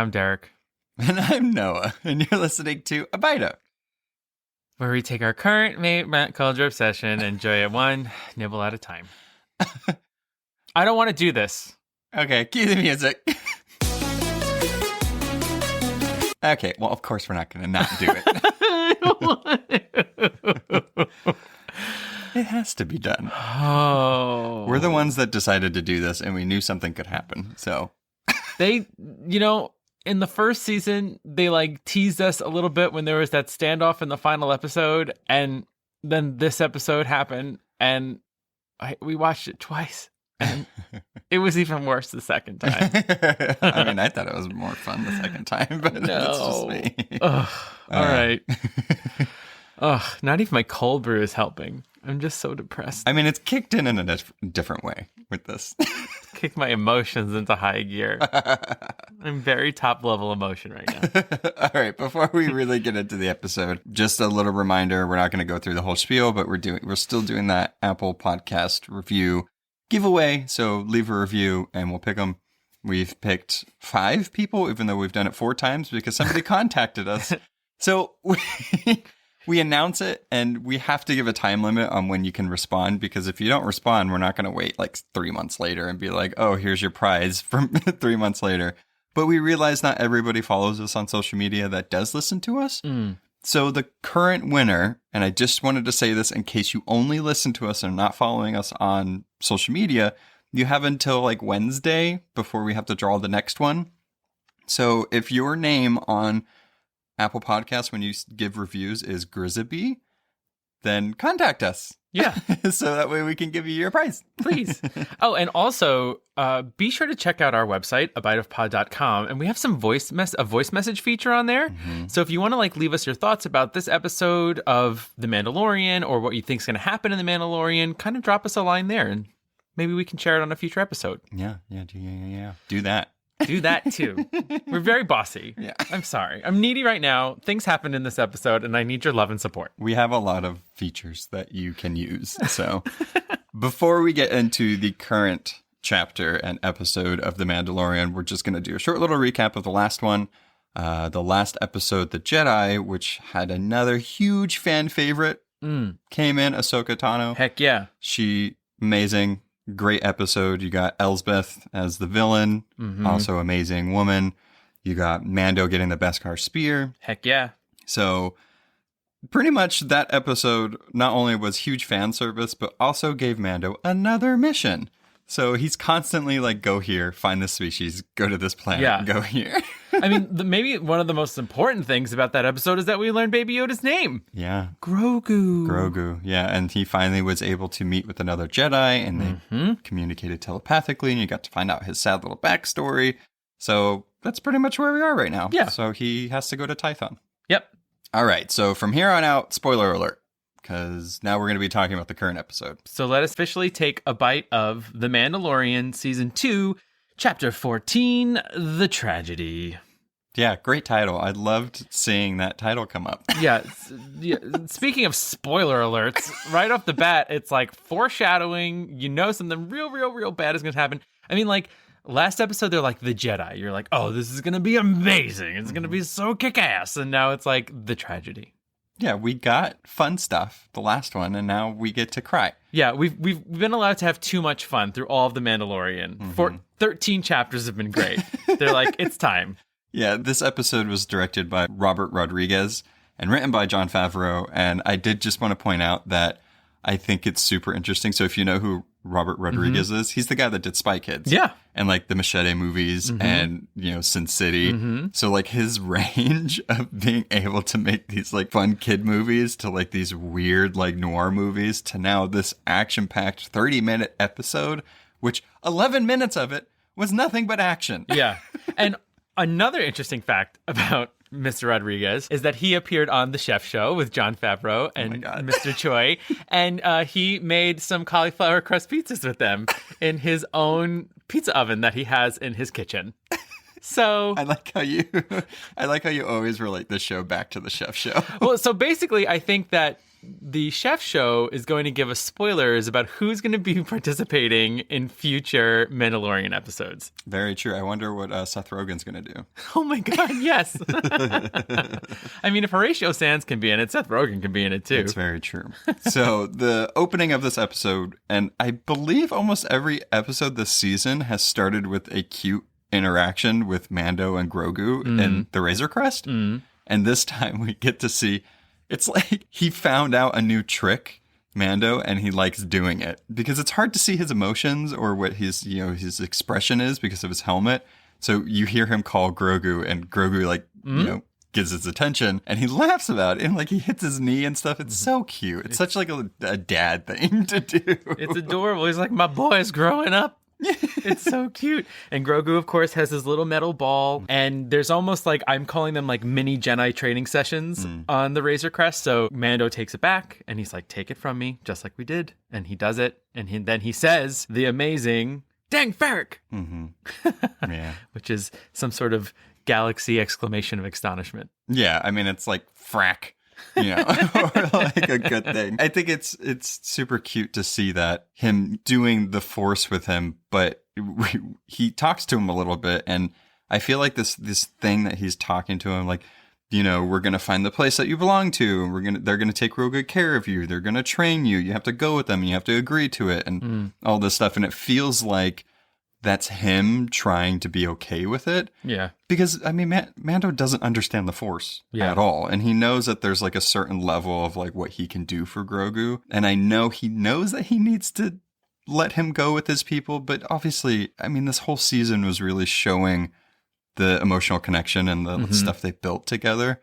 I'm Derek. And I'm Noah, and you're listening to A Bite Up, where we take our current Matt culture obsession and enjoy it one nibble at a time. I don't want to do this. Okay, cue the music. Okay, well, of course we're not going to not do it. I don't want to. It has to be done. Oh. We're the ones that decided to do this, and we knew something could happen, so. They, in the first season, they teased us a little bit when there was that standoff in the final episode, and then this episode happened, and we watched it twice, and it was even worse the second time. I mean, I thought it was more fun the second time, but that's just me. Ugh. All right. Ugh, not even my cold brew is helping. I'm just so depressed. I mean, it's kicked in a different way with this. Kick my emotions into high gear. I'm very top level emotion right now. All right, before we really get into the episode, just a little reminder, we're not going to go through the whole spiel, but we're still doing that Apple Podcast review giveaway. So leave a review and we'll pick them. We've picked 5 people, even though we've done it 4 times because somebody contacted us. So we announce it, and we have to give a time limit on when you can respond, because if you don't respond, we're not going to wait 3 months later and be like, oh, here's your prize from 3 months later. But we realize not everybody follows us on social media that does listen to us. So the current winner, and I just wanted to say this in case you only listen to us and not following us on social media, you have until Wednesday before we have to draw the next one. So if your name on Apple Podcasts when you give reviews is Grizzabee, then contact us. Yeah. So that way we can give you your prize. Please. Oh, and also be sure to check out our website, abiteofpod.com, and we have some voice message feature on there. Mm-hmm. So if you want to leave us your thoughts about this episode of The Mandalorian or what you think is going to happen in The Mandalorian, kind of drop us a line there and maybe we can share it on a future episode. Yeah. Do that. Do that too. We're very bossy. Yeah. I'm sorry. I'm needy right now. Things happened in this episode and I need your love and support. We have a lot of features that you can use. So before we get into the current chapter and episode of The Mandalorian, we're just going to do a short little recap of the last one. The last episode, The Jedi, which had another huge fan favorite, came in, Ahsoka Tano. Heck yeah. She, amazing. Great episode. You got Elsbeth as the villain, also amazing woman. You got Mando getting the Beskar spear. Heck yeah. So pretty much that episode not only was huge fan service, but also gave Mando another mission. So he's constantly go here, find this species, go to this planet, go here. I mean, maybe one of the most important things about that episode is that we learned Baby Yoda's name. Yeah. Grogu. Yeah. And he finally was able to meet with another Jedi, and they communicated telepathically, and you got to find out his sad little backstory. So that's pretty much where we are right now. Yeah. So he has to go to Tython. Yep. All right. So from here on out, spoiler alert, because now we're going to be talking about the current episode. So let us officially take a bite of The Mandalorian Season 2, Chapter 14, The Tragedy. Yeah, great title. I loved seeing that title come up. Yeah. Speaking of spoiler alerts, right off the bat, it's foreshadowing. Something real bad is going to happen. I mean, last episode, they're The Jedi. You're oh, this is going to be amazing. It's going to be so kick-ass. And now it's The Tragedy. Yeah, we got fun stuff, the last one, and now we get to cry. Yeah, we've been allowed to have too much fun through all of The Mandalorian. 13 chapters have been great. They're it's time. Yeah, this episode was directed by Robert Rodriguez and written by Jon Favreau. And I did just want to point out that I think it's super interesting. So if you know who Robert Rodriguez is, he's the guy that did Spy Kids. Yeah. And the Machete movies and, Sin City. So his range of being able to make these fun kid movies to these weird noir movies to now this action-packed 30-minute episode, which 11 minutes of it was nothing but action. Yeah. And another interesting fact about Mr. Rodriguez is that he appeared on The Chef Show with Jon Favreau and Mr. Choi, and he made some cauliflower crust pizzas with them in his own pizza oven that he has in his kitchen. So I like how you always relate the show back to the chef show. Well, so basically, I think that the chef show is going to give us spoilers about who's going to be participating in future Mandalorian episodes. Very true. I wonder what Seth Rogen's going to do. Oh my God, yes. I mean, if Horatio Sands can be in it, Seth Rogen can be in it too. It's very true. So the opening of this episode, and I believe almost every episode this season has started with a cute interaction with Mando and Grogu and the Razor Crest. And this time we get to see, it's like he found out a new trick, Mando, and he likes doing it because it's hard to see his emotions or what his expression is because of his helmet. So you hear him call Grogu, and Grogu gives his attention, and he laughs about it, and like he hits his knee and stuff. It's so cute. It's such like a dad thing to do. It's adorable. He's like, my boy's growing up. It's so cute. And Grogu, of course, has his little metal ball. And there's almost like, I'm calling them like mini Jedi training sessions on the Razor Crest. So Mando takes it back and he's like, take it from me, just like we did. And he does it. And then he says the amazing, dang Ferric. Yeah. Which is some sort of galaxy exclamation of astonishment. Yeah. I mean, it's like frack. Or like a good thing. I think it's super cute to see that him doing the Force with him, but he talks to him a little bit, and I feel like this thing that he's talking to him, like, we're gonna find the place that you belong to, they're gonna take real good care of you, they're gonna train you, you have to go with them, you have to agree to it, and all this stuff, and it feels like that's him trying to be okay with it. Yeah. Because, I mean, Mando doesn't understand the Force at all. And he knows that there's like a certain level of like what he can do for Grogu. And I know he knows that he needs to let him go with his people. But obviously, I mean, this whole season was really showing the emotional connection and the stuff they built together.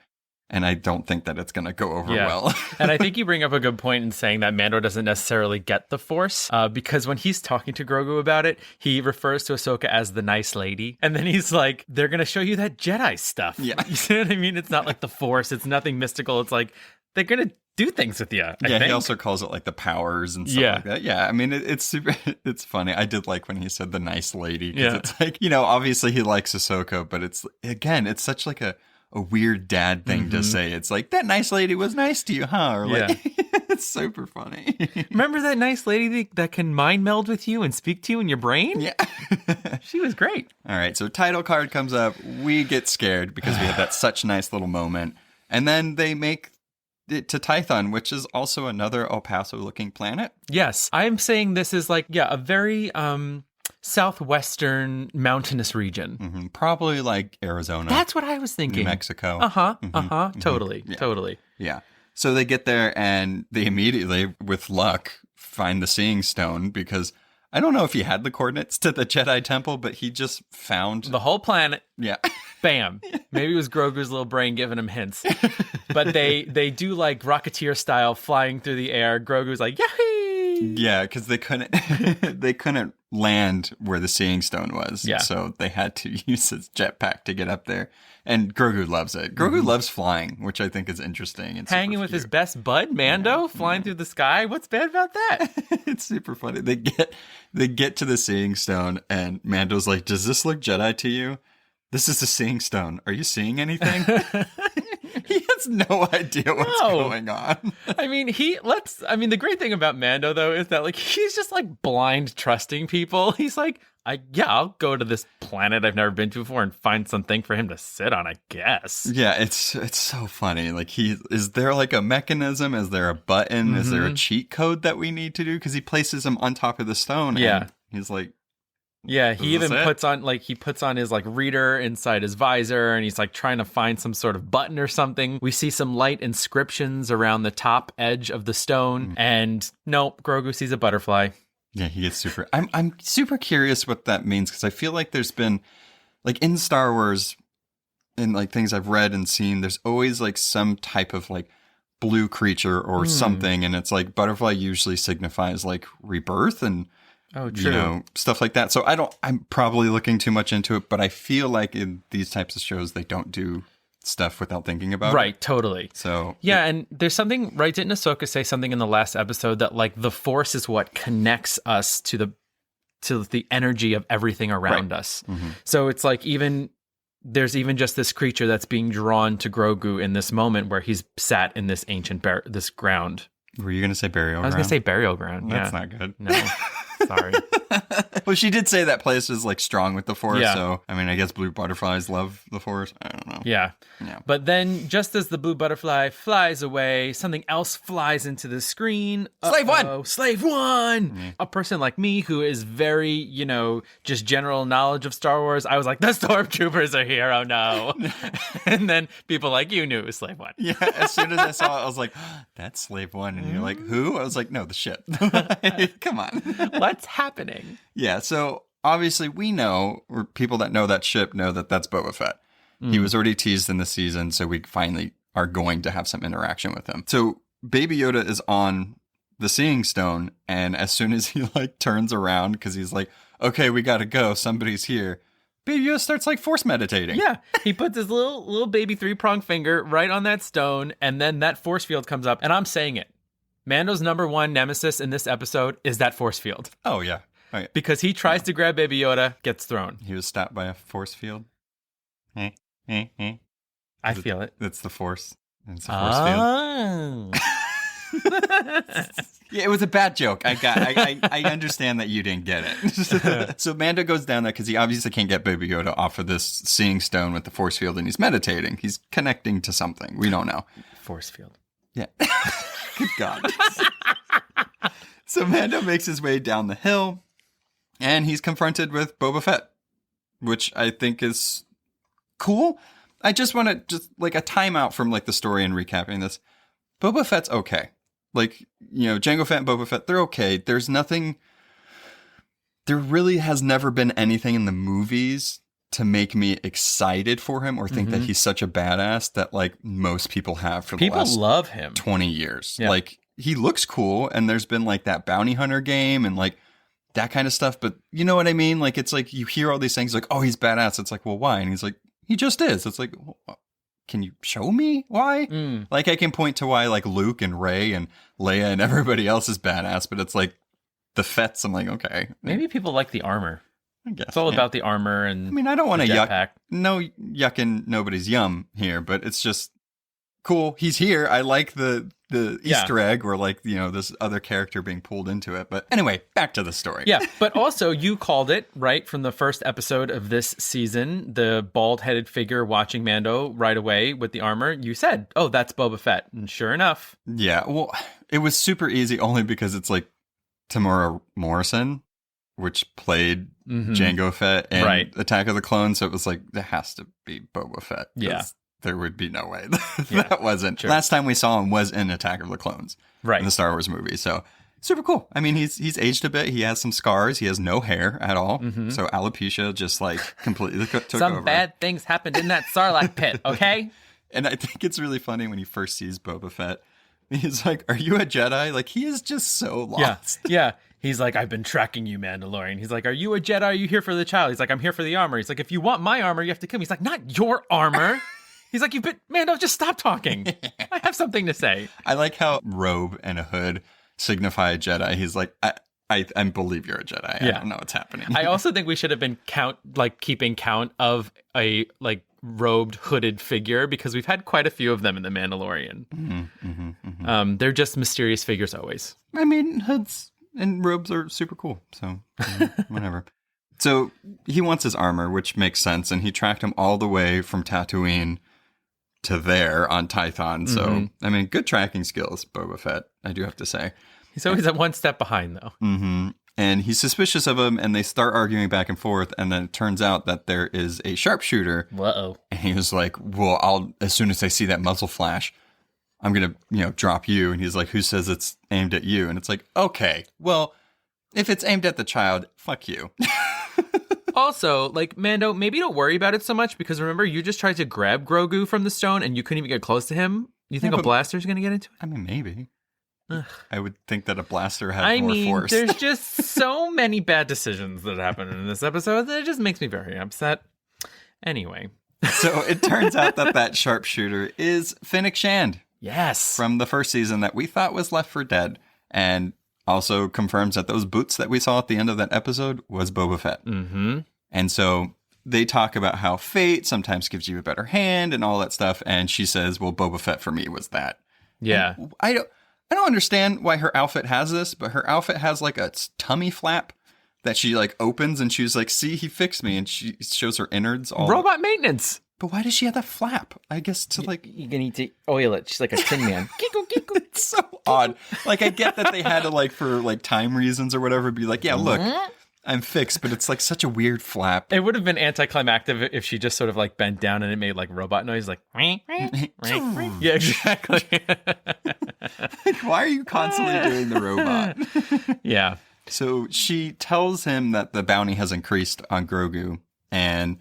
And I don't think that it's going to go over well. And I think you bring up a good point in saying that Mando doesn't necessarily get the Force because when he's talking to Grogu about it, he refers to Ahsoka as the nice lady. And then he's like, they're going to show you that Jedi stuff. Yeah. You see what I mean? It's not like the Force. It's nothing mystical. It's like, they're going to do things with you. I think. He also calls it like the powers and stuff like that. Yeah, I mean, it's super, it's funny. I did like when he said the nice lady because it's like, obviously he likes Ahsoka, but it's such like a weird dad thing to say. It's like, that nice lady was nice to you, huh? Or like, it's super funny. Remember that nice lady that can mind meld with you and speak to you in your brain? Yeah. She was great. All right, so title card comes up. We get scared because we had that such nice little moment. And then they make it to Tython, which is also another El Paso-looking planet. Yes. I'm saying this is like, a very southwestern mountainous region. Probably like Arizona. That's what I was thinking. New Mexico. Totally. Yeah. So they get there and they immediately, with luck, find the Seeing Stone because I don't know if he had the coordinates to the Jedi Temple, but he just found the whole planet. Yeah. Bam. Maybe it was Grogu's little brain giving him hints. But they do like Rocketeer style flying through the air. Grogu's like, yahoo! Yeah, because they couldn't land where the Seeing Stone was. Yeah. So they had to use his jetpack to get up there. And Grogu loves it. Grogu loves flying, which I think is interesting. And hanging with his best bud, Mando, flying through the sky. What's bad about that? It's super funny. They get to the Seeing Stone, and Mando's like, "Does this look Jedi to you? This is the Seeing Stone. Are you seeing anything?" He has no idea what's going on. I mean, the great thing about Mando, though, is that like he's just like blind trusting people. He's like, I'll go to this planet I've never been to before and find something for him to sit on, I guess. Yeah, it's so funny. Like, is there like a mechanism? Is there a button? Is there a cheat code that we need to do? Because he places him on top of the stone. Yeah. And he's like, yeah, he even puts on his like reader inside his visor, and he's like trying to find some sort of button or something. We see some light inscriptions around the top edge of the stone, and nope, Grogu sees a butterfly. Yeah, he gets super. I'm super curious what that means because I feel like there's been like in Star Wars, in like things I've read and seen, there's always like some type of like blue creature or something, and it's like butterfly usually signifies like rebirth and. Oh, true. Stuff like that. So I'm probably looking too much into it, but I feel like in these types of shows, they don't do stuff without thinking about it. Right, totally. So yeah, and there's something, right? Didn't Ahsoka say something in the last episode that like the Force is what connects us to the energy of everything around us. So it's like even there's even just this creature that's being drawn to Grogu in this moment where he's sat in this ancient this ground. Were you going to say burial ground? I was going to say burial ground. That's not good. No. Sorry. Well, she did say that place is like strong with the Force. Yeah. So, I mean, I guess blue butterflies love the Force. I don't know. Yeah. But then just as the blue butterfly flies away, something else flies into the screen. Slave one! Slave one! A person like me who is very, just general knowledge of Star Wars, I was like, the stormtroopers are here, oh no. And then people like you knew it was Slave one. Yeah, as soon as I saw it, I was like, that's Slave one. And you're like, who? I was like, no, the ship. Come on. What's happening? Yeah, so obviously we know, or people that know that ship know that that's Boba Fett. He was already teased in the season, so we finally are going to have some interaction with him. So Baby Yoda is on the Seeing Stone, and as soon as he like turns around, because he's like, okay, we gotta go, somebody's here, Baby Yoda starts like force meditating. Yeah, he puts his little baby 3-pronged finger right on that stone, and then that force field comes up, and I'm saying it. Mando's number one nemesis in this episode is that force field. Oh, yeah. Right. Because he tries to grab Baby Yoda, gets thrown. He was stopped by a force field. I feel it. It's the Force. It's a force field. Yeah, it was a bad joke. I understand that you didn't get it. So Mando goes down there because he obviously can't get Baby Yoda off of this Seeing Stone with the force field, and he's meditating. He's connecting to something. We don't know. Force field. Yeah. Good God. So Mando makes his way down the hill, and he's confronted with Boba Fett, which I think is cool. I just want to like a timeout from like the story and recapping this. Boba Fett's okay. Like, Jango Fett and Boba Fett, they're okay. There's nothing, there really has never been anything in the movies to make me excited for him or think that he's such a badass that like most people have for the last love him 20 years. Yeah. Like, he looks cool, and there's been like that bounty hunter game and like that kind of stuff. But you know what I mean? Like, it's like you hear all these things like, oh, he's badass. It's like, well, why? And he's like, he just is. It's like, well, can you show me why? Like, I can point to why like Luke and Rey and Leia and everybody else is badass, but it's like the Fets. I'm like, okay. Maybe people like the armor. I guess It's all about the armor and I mean, I don't want to jetpack. yucking nobody's yum here, but it's just cool. He's here. I like the Easter egg or like, this other character being pulled into it. But anyway, back to the story. Yeah, but also you called it, right, from the first episode of this season, the bald-headed figure watching Mando right away with the armor. You said, oh, that's Boba Fett. And sure enough. Yeah, well, it was super easy only because it's like Temuera Morrison, which played Jango Fett in Attack of the Clones. So it was like, there has to be Boba Fett. Yeah. There would be no way that wasn't. Sure. Last time we saw him was in Attack of the Clones, in the Star Wars movie. So super cool. I mean, he's aged a bit. He has some scars. He has no hair at all. So alopecia just like completely took over. Some bad things happened in that Sarlacc pit, okay? And I think it's really funny when he first sees Boba Fett. He's like, are you a Jedi? Like, he is just so lost. Yeah. He's like, I've been tracking you, Mandalorian. He's like, are you a Jedi? Are you here for the child? He's like, I'm here for the armor. He's like, if you want my armor, you have to kill me. He's like, not your armor. He's like, Mando, just stop talking. I have something to say. I like how robe and a hood signify a Jedi. He's like, I believe you're a Jedi. I don't know what's happening. I also think we should have been keeping count of a robed hooded figure because we've had quite a few of them in The Mandalorian. They're just mysterious figures always. I mean, hoods and robes are super cool. So whatever. So he wants his armor, which makes sense. And he tracked him all the way from Tatooine to there on Tython. So, I mean, good tracking skills, Boba Fett, I do have to say. He's always at one step behind, though. And he's suspicious of him, and they start arguing back and forth, and then it turns out that there is a sharpshooter. Uh-oh. And he was like, well, as soon as I see that muzzle flash, I'm going to, drop you. And he's like, who says it's aimed at you? And it's like, okay, well, if it's aimed at the child, fuck you. Also, Mando, maybe don't worry about it so much because remember, you just tried to grab Grogu from the stone and you couldn't even get close to him. You think a blaster's going to get into it? I mean, maybe. I would think that a blaster has more force. There's just so many bad decisions that happen in this episode that it just makes me very upset. Anyway. So it turns out that sharpshooter is Fennec Shand. Yes. From the first season that we thought was left for dead. And also confirms that those boots that we saw at the end of that episode was Boba Fett. And so they talk about how fate sometimes gives you a better hand and all that stuff. And she says, well, Boba Fett for me was that. Yeah. And I don't understand why her outfit has this, but her outfit has like a tummy flap that she like opens and she's like, see, he fixed me. And she shows her innards all. Robot maintenance. But why does she have that flap? I guess to like... You're going to need to oil it. She's like a tin man. It's so odd. Like, I get that they had to, like, for, like, time reasons or whatever, be like, yeah, look, I'm fixed. But it's, like, such a weird flap. It would have been anticlimactic if she just sort of, like, bent down and it made, like, robot noise. Like, yeah, exactly. Like, why are you constantly doing the robot? Yeah. So she tells him that the bounty has increased on Grogu. And...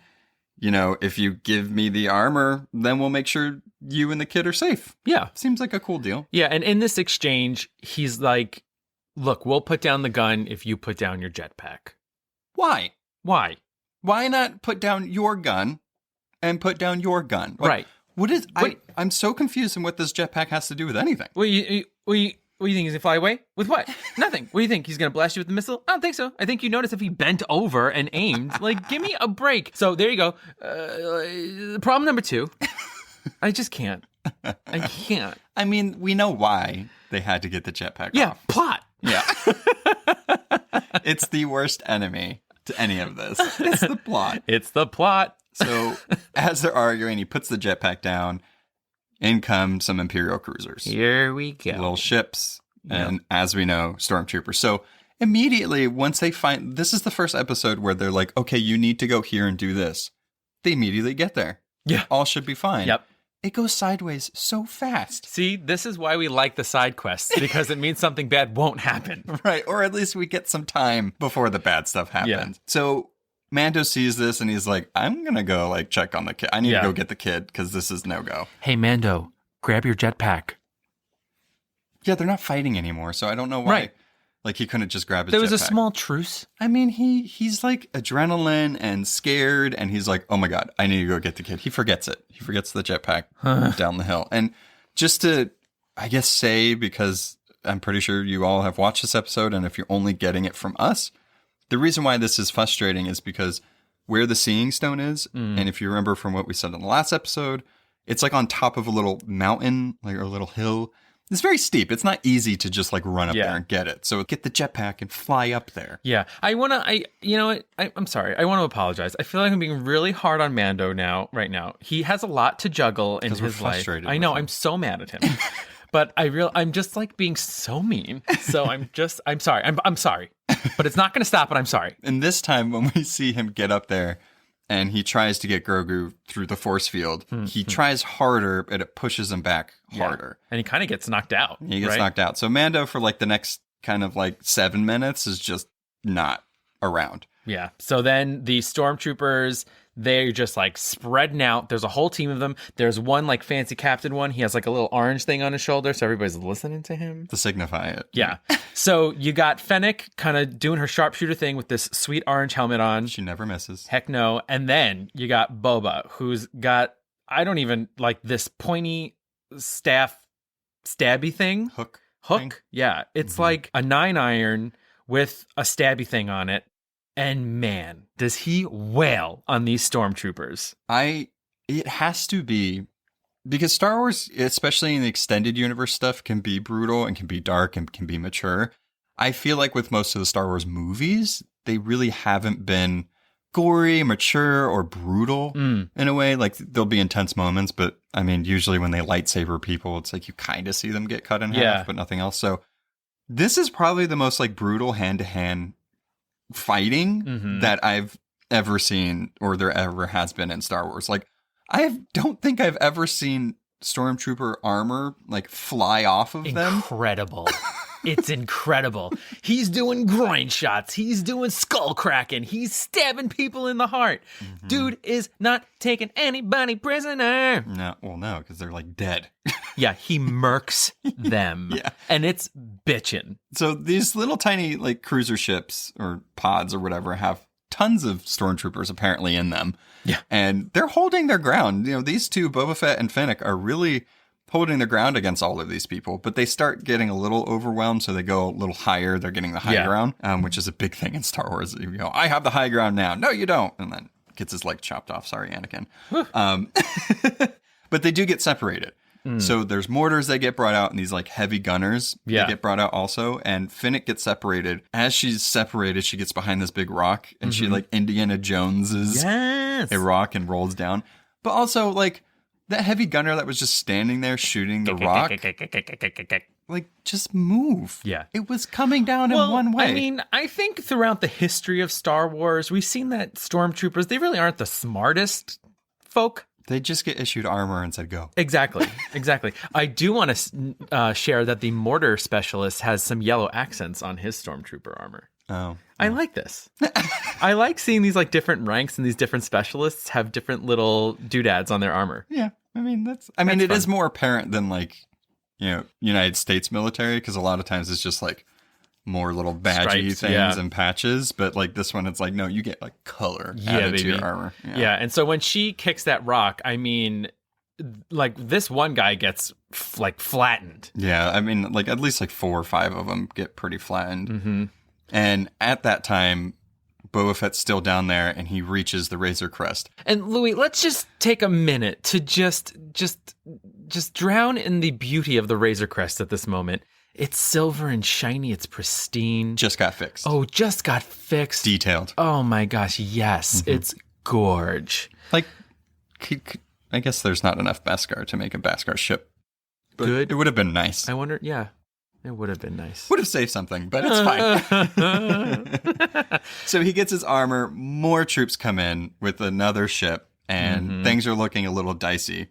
you know, if you give me the armor, then we'll make sure you and the kid are safe. Yeah. Seems like a cool deal. Yeah, and in this exchange, he's like, look, we'll put down the gun if you put down your jetpack. Why? Why? Why not put down your gun and put down your gun? Like, right. What is... I'm so confused in what this jetpack has to do with anything. What do you think? He's going to fly away? With what? Nothing. What do you think? He's going to blast you with the missile? I don't think so. I think you notice if he bent over and aimed. Like, give me a break. So there you go. Problem number 2. I just can't. I can't. I mean, we know why they had to get the jetpack Yeah, off. plot. Yeah. It's the worst enemy to any of this. It's the plot. It's the plot. So as they're arguing, he puts the jetpack down. In come some Imperial cruisers. Here we go. Little ships. And as we know, stormtroopers. So immediately, once they find... this is the first episode where they're like, okay, you need to go here and do this. They immediately get there. Yeah. All should be fine. Yep. It goes sideways so fast. See, this is why we like the side quests, because it means something bad won't happen. Right. Or at least we get some time before the bad stuff happens. Yeah. So Mando sees this and he's like, I'm going to go like check on the kid. I need to go get the kid because this is no go. Hey, Mando, grab your jetpack. Yeah, they're not fighting anymore. So I don't know why. Right. Like he couldn't just grab his There was jetpack. a small truce. I mean, he's like adrenaline and scared. And he's like, oh my God, I need to go get the kid. He forgets it. He forgets the jetpack down the hill. And just to, I guess, say, because I'm pretty sure you all have watched this episode. And if you're only getting it from us, the reason why this is frustrating is because where the Seeing Stone is, and if you remember from what we said in the last episode, it's like on top of a little mountain, like or a little hill. It's very steep. It's not easy to just like run up there and get it. So get the jetpack and fly up there. Yeah. I'm sorry. I want to apologize. I feel like I'm being really hard on Mando right now. He has a lot to juggle in his life. I know. I'm so mad at him. But I'm just like being so mean. So I'm sorry. I'm sorry. But it's not going to stop, and I'm sorry. And this time when we see him get up there and he tries to get Grogu through the force field, he tries harder, but it pushes him back harder. And he kind of gets knocked out. He gets knocked out. So Mando for like the next kind of like 7 minutes is just not around. Yeah. So then the stormtroopers, they're just like spreading out. There's a whole team of them. There's one like fancy captain one. He has like a little orange thing on his shoulder. So everybody's listening to him. To signify it. Yeah. So you got Fennec kind of doing her sharpshooter thing with this sweet orange helmet on. She never misses. Heck no. And then you got Boba, who's got, I don't even like this pointy staff stabby thing. Hook. Thing? Yeah. It's like a 9-iron with a stabby thing on it. And man, does he wail on these stormtroopers. It has to be, because Star Wars, especially in the extended universe stuff, can be brutal and can be dark and can be mature. I feel like with most of the Star Wars movies, they really haven't been gory, mature, or brutal in a way. Like there'll be intense moments, but I mean, usually when they lightsaber people, it's like you kind of see them get cut in half, but nothing else. So this is probably the most like brutal hand-to-hand fighting that I've ever seen, or there ever has been in Star Wars. Like don't think I've ever seen stormtrooper armor like fly off of them. Incredible. It's incredible. He's doing groin shots. He's doing skull cracking. He's stabbing people in the heart. Dude is not taking anybody prisoner. No, because they're like dead. Yeah, he murks them. Yeah. And it's bitchin'. So these little tiny like cruiser ships or pods or whatever have tons of stormtroopers apparently in them. Yeah. And they're holding their ground. You know, these two, Boba Fett and Fennec, are really holding their ground against all of these people, but they start getting a little overwhelmed, so they go a little higher. They're getting the high ground, which is a big thing in Star Wars. You know, I have the high ground now. No, you don't. And then gets his leg chopped off. Sorry, Anakin. But they do get separated. So there's mortars that get brought out, and these like heavy gunners that get brought out also. And Fennec gets separated. As she's separated, she gets behind this big rock, and she like Indiana Joneses a rock and rolls down. But also like that heavy gunner that was just standing there shooting the rock, like just move. Yeah, it was coming down in one way. I mean, I think throughout the history of Star Wars, we've seen that stormtroopers, they really aren't the smartest folk. They just get issued armor and said, go. Exactly. I do want to share that the mortar specialist has some yellow accents on his stormtrooper armor. Oh. I like this. I like seeing these like different ranks and these different specialists have different little doodads on their armor. Yeah. I mean, it is more apparent than like, United States military, because a lot of times it's just like more little badgy things and patches, but like this one, it's like, no, you get like color added to your armor. Yeah, and so when she kicks that rock, I mean, like this one guy gets like flattened. Yeah, I mean, like at least like 4 or 5 of them get pretty flattened. And at that time, Boba Fett's still down there, and he reaches the Razor Crest. And Louis, let's just take a minute to just drown in the beauty of the Razor Crest at this moment. It's silver and shiny. It's pristine. Just got fixed. Oh, just got fixed. Detailed. Oh my gosh, yes. It's gorge. Like, I guess there's not enough Beskar to make a Beskar ship. But good. It would have been nice. I wonder, yeah. It would have been nice. Would have saved something, but it's fine. So he gets his armor. More troops come in with another ship, and things are looking a little dicey.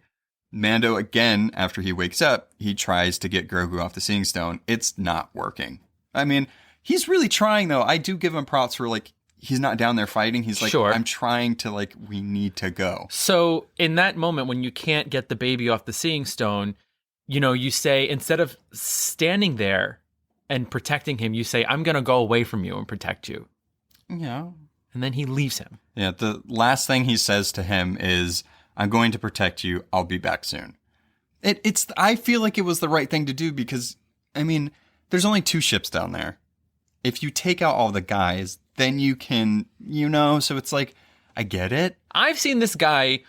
Mando, again, after he wakes up, he tries to get Grogu off the Seeing Stone. It's not working. I mean, he's really trying, though. I do give him props for, like, he's not down there fighting. He's like, I'm trying to, like, we need to go. So in that moment when you can't get the baby off the Seeing Stone, you say, instead of standing there and protecting him, you say, I'm going to go away from you and protect you. Yeah. And then he leaves him. Yeah, the last thing he says to him is, I'm going to protect you. I'll be back soon. I feel like it was the right thing to do because, I mean, there's only 2 ships down there. If you take out all the guys, then you can, so it's like, I get it. I've seen this guy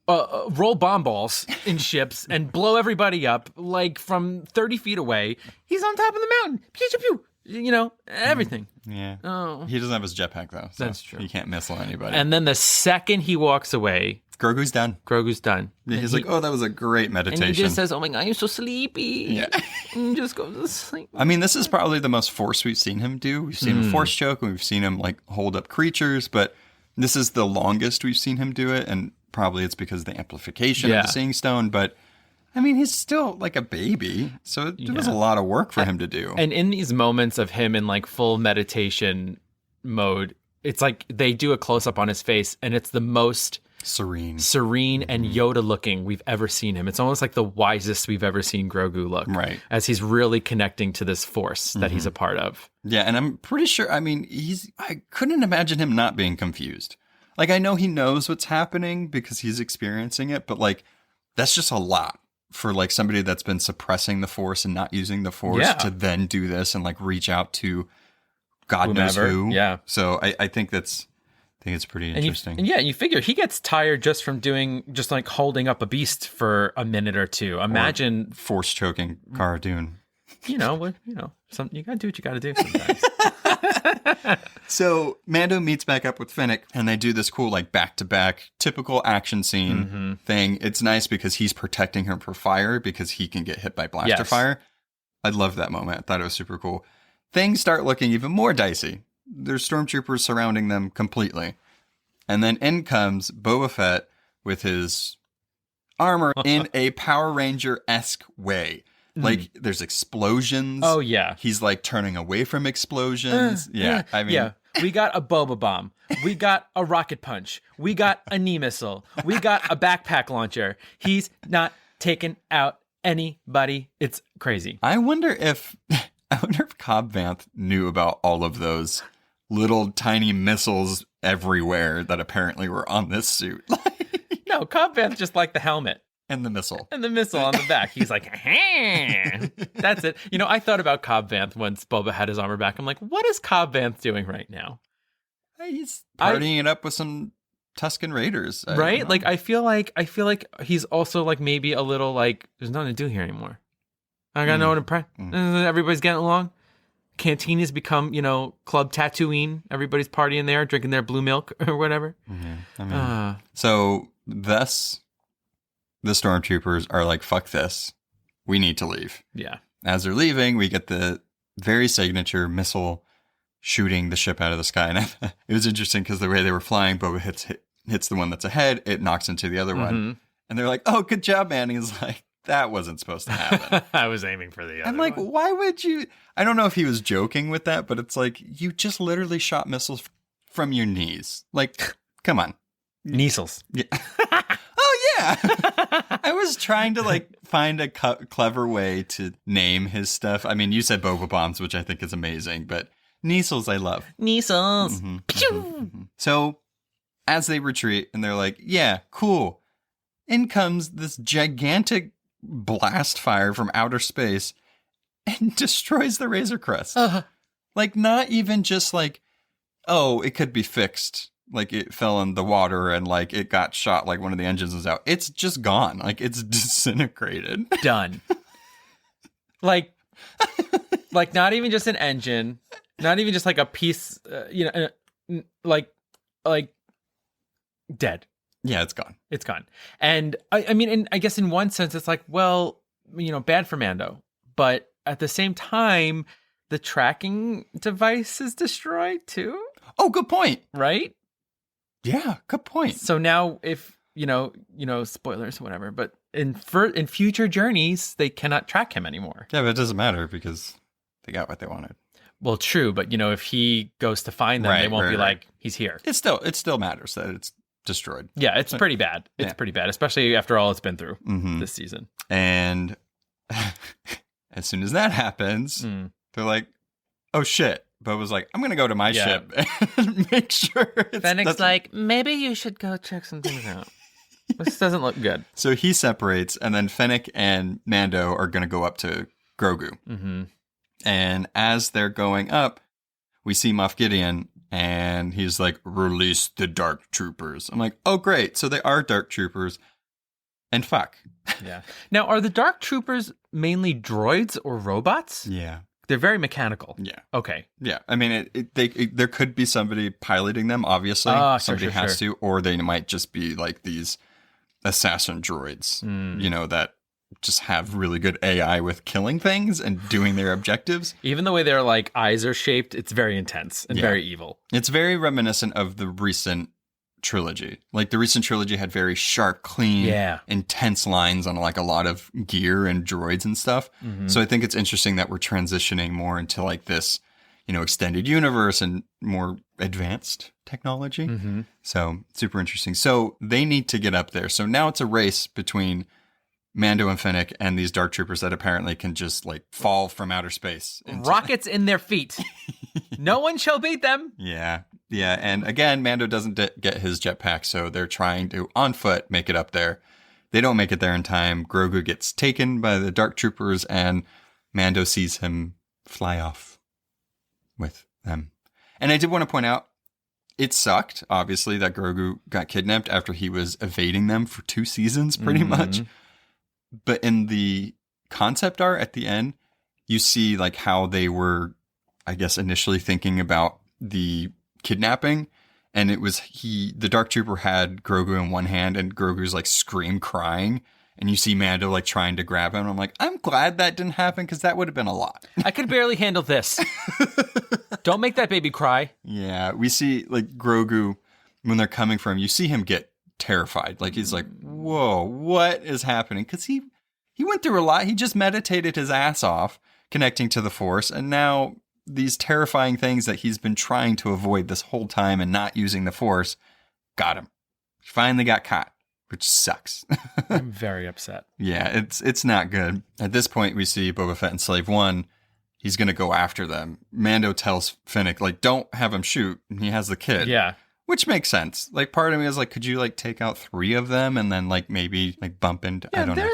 roll bomb balls in ships and blow everybody up, like from 30 feet away. He's on top of the mountain. Pew, pew, pew. Everything. Yeah. Oh. He doesn't have his jetpack, though. So that's true. He can't missile anybody. And then the second he walks away, Grogu's done. He's like, oh, that was a great meditation. And he just says, oh my God, I'm so sleepy. Yeah. And he just goes to sleep. I mean, this is probably the most force we've seen him do. We've seen him force choke, and we've seen him like hold up creatures, but this is the longest we've seen him do it, and probably it's because of the amplification of the Seeing Stone, but I mean, he's still like a baby, so it was a lot of work for him to do. And in these moments of him in like full meditation mode, it's like they do a close-up on his face, and it's the most serene and Yoda looking we've ever seen him. It's almost like the wisest we've ever seen Grogu look, right? As he's really connecting to this force that he's a part of. Yeah, and I'm pretty sure, I mean, I couldn't imagine him not being confused. Like, I know he knows what's happening because he's experiencing it, but like, that's just a lot for like somebody that's been suppressing the force and not using the force to then do this and like reach out to God knows who. Yeah. So I think it's pretty interesting. You figure he gets tired just from just like holding up a beast for a minute or two. Imagine or force choking Cara Dune. You gotta do what you gotta do sometimes. So Mando meets back up with Fennec, and they do this cool like back-to-back typical action scene thing. It's nice because he's protecting her from fire because he can get hit by blaster fire. I loved that moment. I thought it was super cool. Things start looking even more dicey. There's stormtroopers surrounding them completely. And then in comes Boba Fett with his armor in a Power Ranger-esque way. Like, there's explosions. Oh, yeah. He's, like, turning away from explosions. I mean... Yeah, we got a Boba Bomb. We got a rocket punch. We got a knee missile. We got a backpack launcher. He's not taking out anybody. It's crazy. I wonder if Cobb Vanth knew about all of those little tiny missiles everywhere that apparently were on this suit. No, Cobb Vanth just liked the helmet. And the missile. And the missile on the back. He's like, that's it. I thought about Cobb Vanth once Boba had his armor back. I'm like, what is Cobb Vanth doing right now? He's partying it up with some Tusken Raiders. Right? Like I feel like he's also like maybe a little like there's nothing to do here anymore. I got no one to pray. Everybody's getting along. Canteen has become, Club Tatooine. Everybody's partying there, drinking their blue milk or whatever. Yeah, so thus the stormtroopers are like, fuck this. We need to leave. Yeah. As they're leaving, we get the very signature missile shooting the ship out of the sky. And it was interesting because the way they were flying, Boba hits the one that's ahead. It knocks into the other one. And they're like, oh, good job, man. And he's like, that wasn't supposed to happen. I was aiming for the other I'm like, one. why would you? I don't know if he was joking with that, but it's like, you just literally shot missiles from your knees. Like, come on. Kneasels. Yeah. Oh, yeah. I was trying to like find a clever way to name his stuff. I mean, you said Boba Bombs, which I think is amazing, but Kneasels I love. Kneasels. So as they retreat and they're like, yeah, cool. In comes this gigantic blast fire from outer space and destroys the Razor Crest. Like, not even just like, oh, it could be fixed. Like, it fell in the water and like it got shot, like one of the engines was out. It's just gone. Like, it's disintegrated. Done. like not even just an engine, not even just like a piece, like dead. Yeah, it's gone. It's gone. And I mean, and I guess in one sense, it's like, well, bad for Mando. But at the same time, the tracking device is destroyed too. Oh, good point. Right? Yeah, good point. So now if, spoilers, whatever, but in future journeys, they cannot track him anymore. Yeah, but it doesn't matter because they got what they wanted. Well, true. But, if he goes to find them, they won't be like, he's here. It still matters that it's destroyed. Yeah, it's pretty bad. It's pretty bad, especially after all it's been through this season. And as soon as that happens, they're like, oh shit. Boba's like, I'm going to go to my ship and make sure Fennec's like, maybe you should go check some things out. This doesn't look good. So he separates, and then Fennec and Mando are going to go up to Grogu. And as they're going up, we see Moff Gideon, and he's like, release the Dark Troopers. I'm like, oh, great. So they are Dark Troopers. And fuck. Yeah. Now, are the Dark Troopers mainly droids or robots? Yeah. They're very mechanical. Yeah. Okay. Yeah. I mean, there could be somebody piloting them, obviously. Somebody has to, or they might just be like these assassin droids, that just have really good AI with killing things and doing their objectives. Even the way their like eyes are shaped, it's very intense and very evil. It's very reminiscent of the recent trilogy. Like the recent trilogy had very sharp, clean, intense lines on like a lot of gear and droids and stuff. So I think it's interesting that we're transitioning more into like this, extended universe and more advanced technology. So super interesting. So they need to get up there. So now it's a race between Mando and Fennec and these Dark Troopers that apparently can just like fall from outer space. Rockets in their feet. No one shall beat them. Yeah. Yeah. And again, Mando doesn't get his jetpack, so they're trying to, on foot, make it up there. They don't make it there in time. Grogu gets taken by the Dark Troopers, and Mando sees him fly off with them. And I did want to point out, it sucked, obviously, that Grogu got kidnapped after he was evading them for 2 seasons, pretty much. But in the concept art at the end, you see like how they were, I guess, initially thinking about the kidnapping. And it was the Dark Trooper had Grogu in one hand, and Grogu's like crying. And you see Mando like trying to grab him. I'm like, I'm glad that didn't happen, because that would have been a lot. I could barely handle this. Don't make that baby cry. Yeah, we see like Grogu, when they're coming for him, you see him get terrified. Like he's like, whoa, what is happening? Because he went through a lot. He just meditated his ass off connecting to the Force. And now these terrifying things that he's been trying to avoid this whole time and not using the Force got him. He finally got caught, which sucks. I'm very upset. Yeah, it's not good. At this point, we see Boba Fett and Slave One. He's going to go after them. Mando tells Fennec, like, don't have him shoot. He has the kid. Yeah. Which makes sense. Like, part of me is like, could you like take out 3 of them and then like maybe like bump into, I don't know.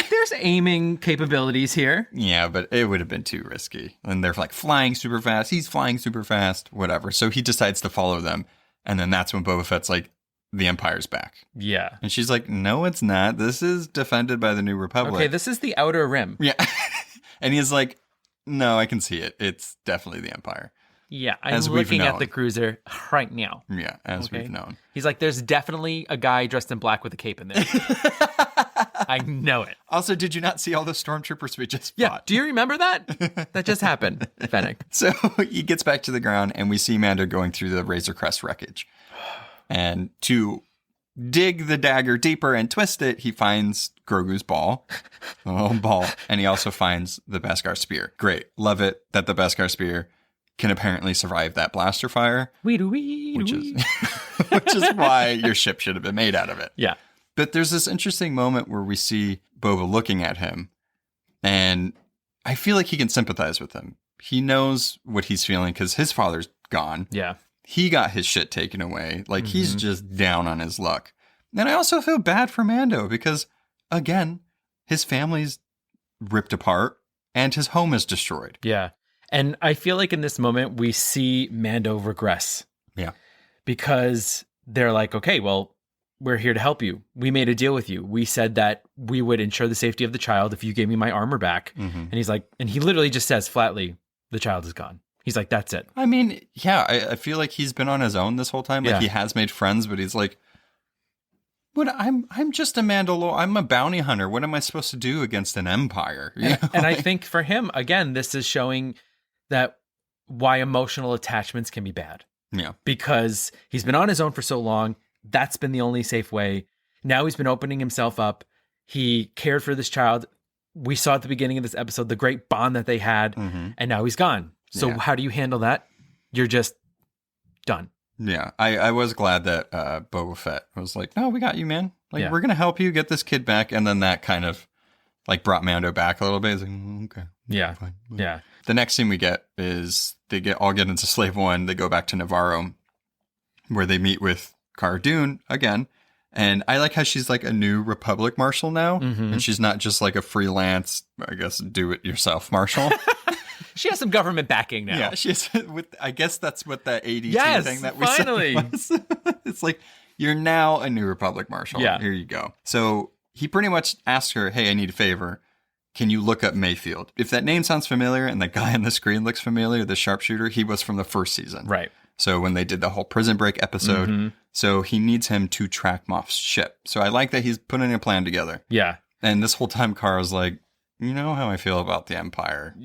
There's aiming capabilities here. Yeah, but it would have been too risky. And they're like flying super fast. He's flying super fast, whatever. So he decides to follow them. And then that's when Boba Fett's like, the Empire's back. Yeah. And she's like, no, it's not. This is defended by the New Republic. Okay, this is the Outer Rim. Yeah. And he's like, no, I can see it. It's definitely the Empire. Yeah, I'm looking at the cruiser right now. Yeah, as we've known. He's like, there's definitely a guy dressed in black with a cape in there. I know it. Also, did you not see all the stormtroopers we just fought? Yeah, do you remember that? That just happened, Fennec. So he gets back to the ground, and we see Mando going through the Razor Crest wreckage. And to dig the dagger deeper and twist it, he finds Grogu's ball, the little ball, and he also finds the Beskar spear. Great. Love it that the Beskar spear can apparently survive that blaster fire, which is why your ship should have been made out of it. Yeah. But there's this interesting moment where we see Boba looking at him, and I feel like he can sympathize with him. He knows what he's feeling because his father's gone. Yeah. He got his shit taken away. Like, he's just down on his luck. And I also feel bad for Mando because, again, his family's ripped apart and his home is destroyed. Yeah. And I feel like in this moment, we see Mando regress. Yeah. Because they're like, okay, well, we're here to help you. We made a deal with you. We said that we would ensure the safety of the child if you gave me my armor back. And he's like, and he literally just says flatly, the child is gone. He's like, that's it. I mean, yeah, I feel like he's been on his own this whole time. Like, he has made friends, but he's like, what? I'm just a Mandalorian. I'm a bounty hunter. What am I supposed to do against an empire? And I think for him, again, this is showing that why emotional attachments can be bad. Yeah. Because he's been on his own for so long. That's been the only safe way. Now he's been opening himself up. He cared for this child. We saw at the beginning of this episode the great bond that they had, and now he's gone. So how do you handle that? You're just done. Yeah, I was glad that Boba Fett was like, no, we got you, man. Like, we're going to help you get this kid back. And then that kind of like brought Mando back a little bit. He's like, okay. Yeah. Fine. Yeah. The next scene we get is they all get into Slave One. They go back to Navarro where they meet with Cara Dune again. And I like how she's like a new Republic marshal now. And she's not just like a freelance, I guess, do-it-yourself marshal. She has some government backing now. Yeah, she's with. I guess that's what that ADT thing that we finally said was. It's like, you're now a New Republic marshal. Yeah. Here you go. So he pretty much asked her, hey, I need a favor. Can you look up Mayfield? If that name sounds familiar and the guy on the screen looks familiar, the sharpshooter, he was from the first season. Right. So when they did the whole Prison Break episode, so he needs him to track Moff's ship. So I like that he's putting a plan together. Yeah. And this whole time, Kara's like, you know how I feel about the Empire.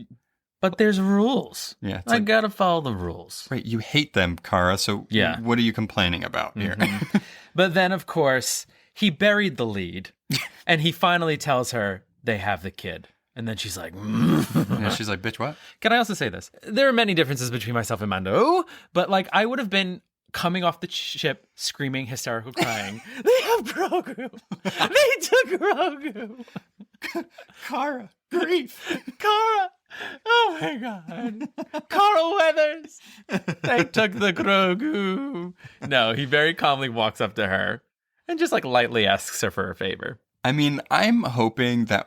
But there's rules. Yeah, I gotta follow the rules. Right, you hate them, Kara, so what are you complaining about here? But then, of course, he buried the lead, and he finally tells her they have the kid. And then she's like, Yeah, she's like, bitch, what? Can I also say this? There are many differences between myself and Mando, but like I would have been coming off the ship screaming, hysterical, crying, they have Grogu! They took Grogu! Kara, grief. Kara! Oh my God. Carl Weathers! They took the Grogu. No, he very calmly walks up to her and just like lightly asks her for a favor. I mean, I'm hoping that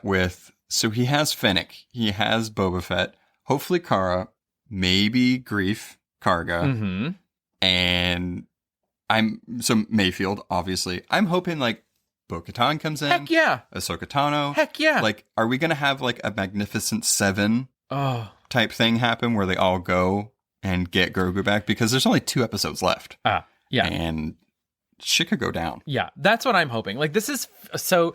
so he has Fennec, he has Boba Fett, hopefully Kara, maybe Grief, Karga, and so Mayfield, obviously. I'm hoping like Bo-Katan comes in. Heck yeah. Ahsoka Tano. Heck yeah. Like, are we going to have like a Magnificent Seven type thing happen where they all go and get Grogu back? Because there's only 2 episodes left. Yeah. And shit could go down. Yeah. That's what I'm hoping. Like, this is so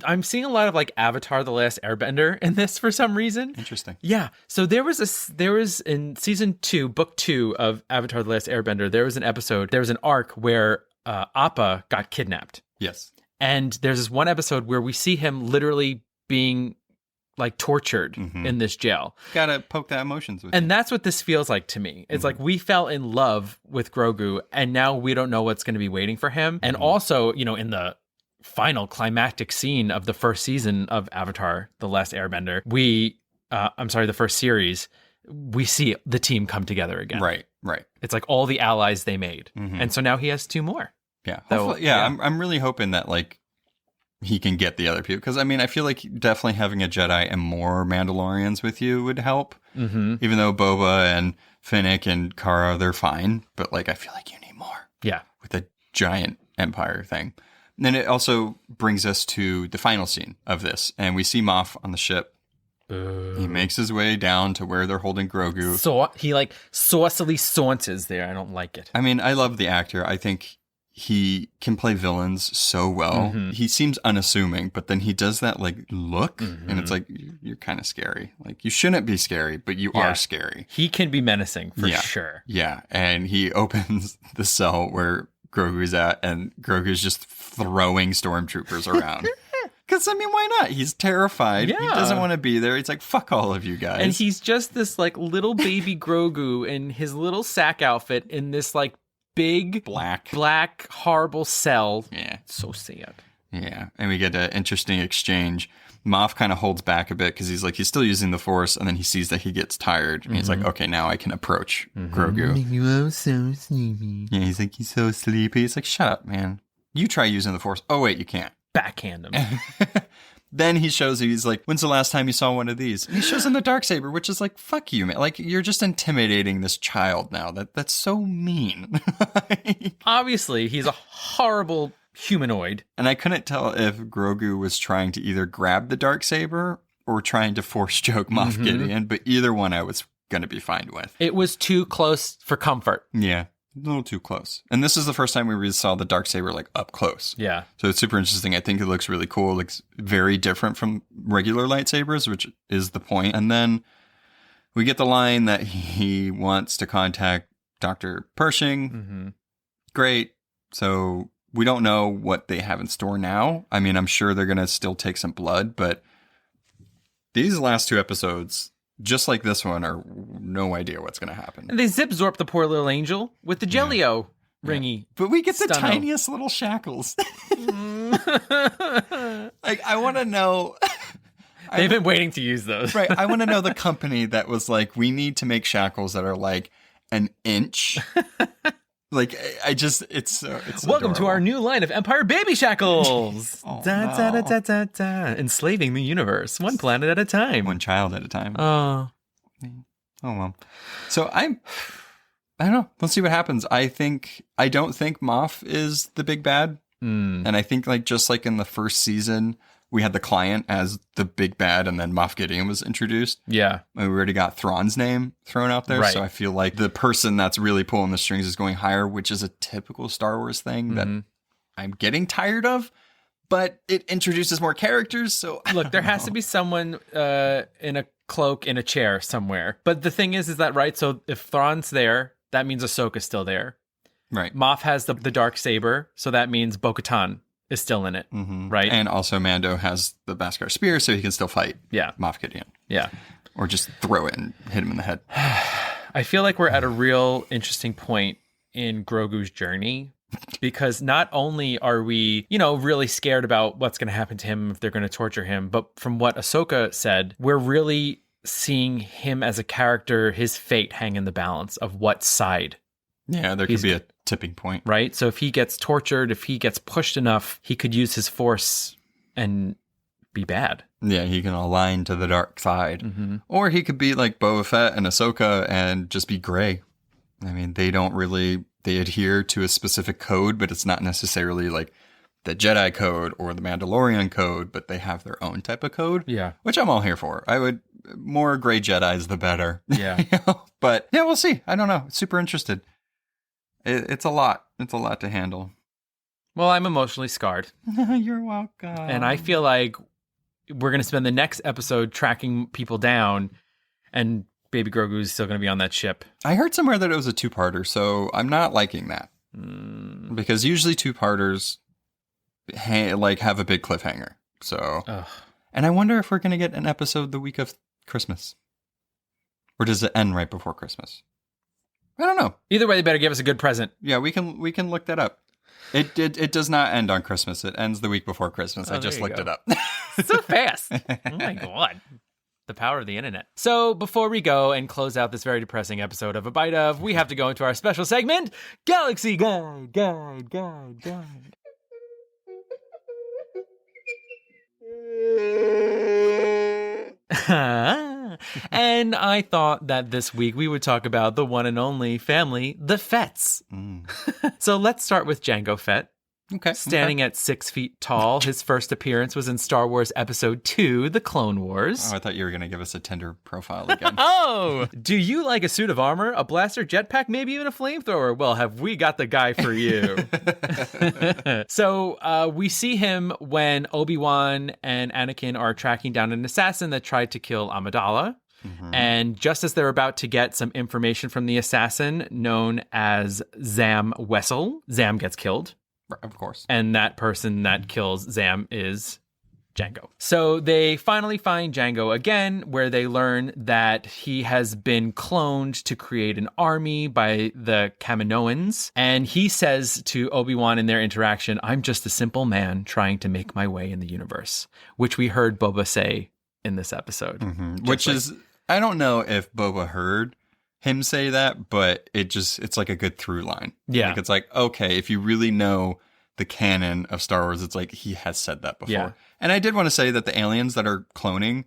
I'm seeing a lot of like Avatar: The Last Airbender in this for some reason. Interesting. Yeah. So there was in season 2, book 2 of Avatar: The Last Airbender, there was an arc where Appa got kidnapped. Yes. And there's this one episode where we see him literally being like tortured in this jail. Gotta poke that emotions with And that's what this feels like to me. It's like we fell in love with Grogu and now we don't know what's going to be waiting for him. And also, you know, in the final climactic scene of the first season of Avatar: The Last Airbender, the first series, we see the team come together again. Right. It's like all the allies they made. And so now he has 2 more. Yeah. Hopefully, I'm really hoping that like he can get the other people. Because I mean, I feel like definitely having a Jedi and more Mandalorians with you would help. Even though Boba and Fennec and Cara, they're fine. But like, I feel like you need more. Yeah. With a giant Empire thing. And then it also brings us to the final scene of this. And we see Moff on the ship. He makes his way down to where they're holding Grogu. So he like saucily saunters there. I don't like it. I mean, I love the actor. I think he can play villains so well. He seems unassuming, but then he does that like look and it's like, you're kind of scary. Like you shouldn't be scary, but you are scary. He can be menacing for sure. Yeah. And he opens the cell where Grogu's at and Grogu's just throwing stormtroopers around. Because, I mean, why not? He's terrified. Yeah. He doesn't want to be there. He's like, fuck all of you guys. And he's just this, like, little baby Grogu in his little sack outfit in this, like, big black horrible cell. Yeah. So sad. Yeah. And we get an interesting exchange. Moff kind of holds back a bit because he's still using the Force, and then he sees that he gets tired. And he's like, okay, now I can approach Grogu. You are so sleepy. Yeah, he's like, he's so sleepy. It's like, shut up, man. You try using the Force. Oh, wait, you can't. Backhand him. Then he shows he's like, when's the last time you saw one of these? And he shows him the Darksaber, which is like, fuck you, man. Like, you're just intimidating this child now. That's so mean. Obviously, he's a horrible humanoid. And I couldn't tell if Grogu was trying to either grab the Darksaber or trying to force choke Moff Gideon, but either one I was going to be fine with. It was too close for comfort. Yeah. A little too close. And this is the first time we really saw the Darksaber like up close. Yeah. So it's super interesting. I think it looks really cool. It looks very different from regular lightsabers, which is the point. And then we get the line that he wants to contact Dr. Pershing. Great. So we don't know what they have in store now. I mean, I'm sure they're going to still take some blood, but these last two episodes, just like this one, are no idea what's going to happen. And they zip-zorp the poor little angel with the Jelly-O ringy. But we get the Stunno. tiniest little shackles. Like, I want to know... They've been waiting to use those. Right. I want to know the company that was like, we need to make shackles that are like an inch. Like, I just, it's Welcome to our new line of Empire Baby Shackles. Oh, da, da, da, da, da, da. Enslaving the universe, one planet at a time. One child at a time. Oh. Oh, well. So I don't know. Let's see what happens. I don't think Moff is the big bad. And I think like, just like in the first season, we had the client as the big bad, and then Moff Gideon was introduced. Yeah. And we already got Thrawn's name thrown out there. Right. So I feel like the person that's really pulling the strings is going higher, which is a typical Star Wars thing that I'm getting tired of. But it introduces more characters, so Look, there has to be someone in a cloak in a chair somewhere. But the thing is that, right, so if Thrawn's there, that means Ahsoka's still there. Right. Moff has the Darksaber, so that means Bo-Katan is still in it, right? And also Mando has the Beskar spear, so he can still fight Moff Gideon. Yeah. Or just throw it and hit him in the head. I feel like we're at a real interesting point in Grogu's journey, because not only are we, really scared about what's going to happen to him if they're going to torture him, but from what Ahsoka said, we're really seeing him as a character, his fate hang in the balance of what side. Yeah, there could be a tipping point. Right? So if he gets tortured, if he gets pushed enough, he could use his Force and be bad. Yeah, he can align to the dark side. Or he could be like Boba Fett and Ahsoka and just be gray. I mean, they adhere to a specific code, but it's not necessarily like the Jedi code or the Mandalorian code, but they have their own type of code. Yeah. Which I'm all here for. More gray Jedis, the better. Yeah. But yeah, we'll see. I don't know. Super interested. It's a lot. It's a lot to handle. Well, I'm emotionally scarred. You're welcome. And I feel like we're going to spend the next episode tracking people down, and Baby Grogu is still going to be on that ship. I heard somewhere that it was a two-parter, so I'm not liking that. Because usually two-parters have a big cliffhanger. So, and I wonder if we're going to get an episode the week of Christmas. Or does it end right before Christmas? I don't know. Either way, they better give us a good present. Yeah, we can look that up. It does not end on Christmas. It ends the week before Christmas. I just looked it up. So fast. Oh my God. The power of the internet. So before we go and close out this very depressing episode of A Bite Of, we have to go into our special segment, Galaxy Guide. And I thought that this week we would talk about the one and only family, the Fetts. So let's start with Jango Fett. standing at 6 feet tall. His first appearance was in Star Wars Episode 2, The Clone Wars. Oh, I thought you were going to give us a Tinder profile again. Oh! Do you like a suit of armor, a blaster, jetpack, maybe even a flamethrower? Well, have we got the guy for you? So we see him when Obi-Wan and Anakin are tracking down an assassin that tried to kill Amidala. Mm-hmm. And just as they're about to get some information from the assassin known as Zam Wessel, Zam gets killed. Of course. And that person that kills Zam is Jango. So they finally find Jango again, where they learn that he has been cloned to create an army by the Kaminoans. And he says to Obi-Wan in their interaction, "I'm just a simple man trying to make my way in the universe," which we heard Boba say in this episode. Mm-hmm. Which is, I don't know if Boba heard him say that, but it's like a good through line. Yeah. Like it's like, okay, if you really know the canon of Star Wars, it's like he has said that before. Yeah. And I did want to say that the aliens that are cloning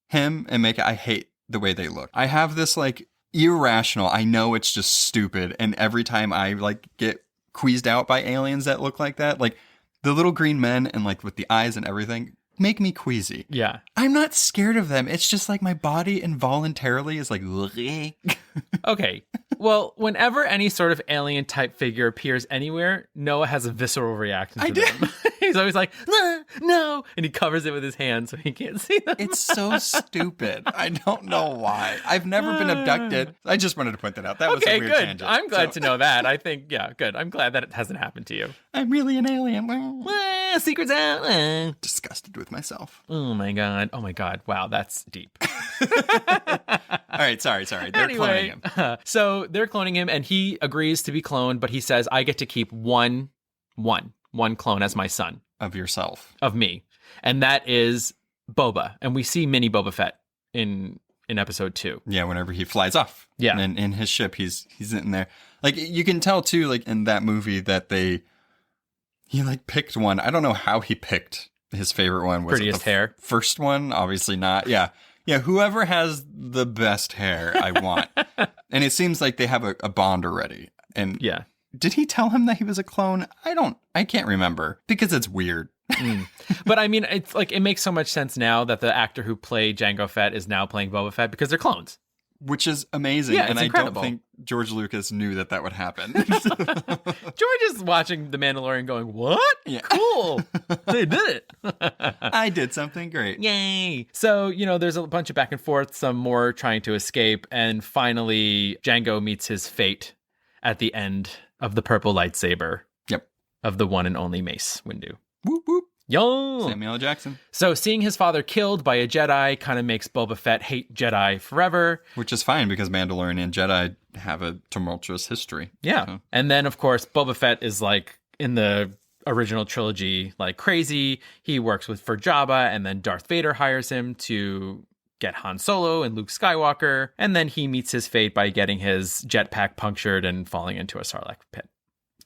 him and I hate the way they look. I have this like irrational, I know it's just stupid, and every time I like get queased out by aliens that look like that, like the little green men and like with the eyes and everything, make me queasy. Yeah. I'm not scared of them. It's just like my body involuntarily is like, okay. Well, whenever any sort of alien type figure appears anywhere, Noah has a visceral reaction to them. He's always like, no, and he covers it with his hand so he can't see them. It's so stupid. I don't know why. I've never been abducted. I just wanted to point that out. That was a weird good. tangent. I'm glad to know that. I think, yeah, good. I'm glad that it hasn't happened to you. I'm really an alien. Secrets out. Disgusted with myself. Oh my god. Wow, that's deep. All right, sorry. They're cloning him. So they're cloning him, and he agrees to be cloned, but he says, I get to keep one clone as my son. Of yourself. Of me. And that is Boba. And we see mini Boba Fett in episode 2. Yeah, whenever he flies off. Yeah. And in his ship, he's in there. Like, you can tell, too, like, in that movie that he, like, picked one. I don't know how he picked his favorite one. Was Prettiest hair. First one? Obviously not. Yeah. Yeah, whoever has the best hair, I want. And it seems like they have a bond already. And yeah. Did he tell him that he was a clone? I can't remember because it's weird. But I mean, it's like, it makes so much sense now that the actor who played Jango Fett is now playing Boba Fett because they're clones. Which is amazing. Yeah, it's and incredible. I don't think George Lucas knew that would happen. George is watching The Mandalorian going, what? Yeah. Cool. They did it. I did something great. Yay. So, there's a bunch of back and forth, some more trying to escape. And finally, Jango meets his fate at the end of the purple lightsaber. Yep. Of the one and only Mace Windu. Whoop, whoop. Yo! Samuel L. Jackson. So seeing his father killed by a Jedi kind of makes Boba Fett hate Jedi forever. Which is fine because Mandalorian and Jedi have a tumultuous history. Yeah. So. And then, of course, Boba Fett is like in the original trilogy, like crazy. He works for Jabba, and then Darth Vader hires him to get Han Solo and Luke Skywalker. And then he meets his fate by getting his jetpack punctured and falling into a Sarlacc pit.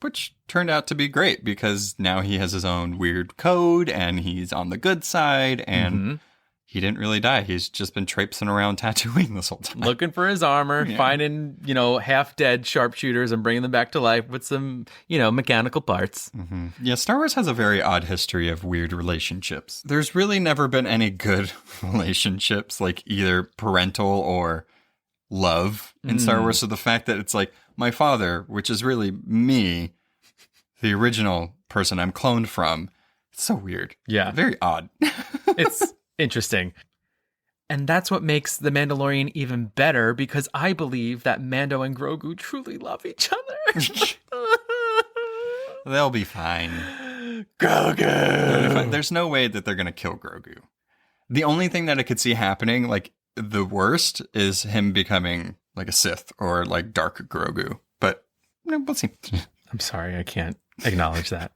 Which turned out to be great because now he has his own weird code and he's on the good side and he didn't really die. He's just been traipsing around Tatooine this whole time. Looking for his armor, finding, half dead sharpshooters and bringing them back to life with some, mechanical parts. Mm-hmm. Yeah, Star Wars has a very odd history of weird relationships. There's really never been any good relationships, like either parental or love in Star Wars. So the fact that it's like, my father, which is really me, the original person I'm cloned from. It's so weird. Yeah. Very odd. It's interesting. And that's what makes The Mandalorian even better, because I believe that Mando and Grogu truly love each other. They'll be fine. Grogu! There's no way that they're going to kill Grogu. The only thing that I could see happening, like the worst, is him becoming like a Sith or like Dark Grogu. But we'll see. I'm sorry, I can't acknowledge that.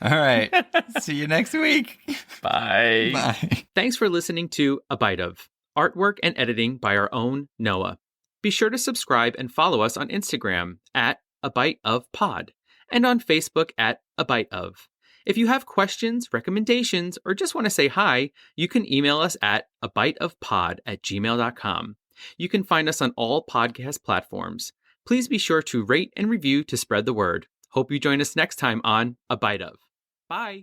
All right. See you next week. Bye. Bye. Thanks for listening to A Bite Of. Artwork and editing by our own Noah. Be sure to subscribe and follow us on Instagram at A Bite Of Pod and on Facebook at A Bite Of. If you have questions, recommendations, or just want to say hi, you can email us at abiteofpod@gmail.com. You can find us on all podcast platforms. Please be sure to rate and review to spread the word. Hope you join us next time on A Bite Of. Bye.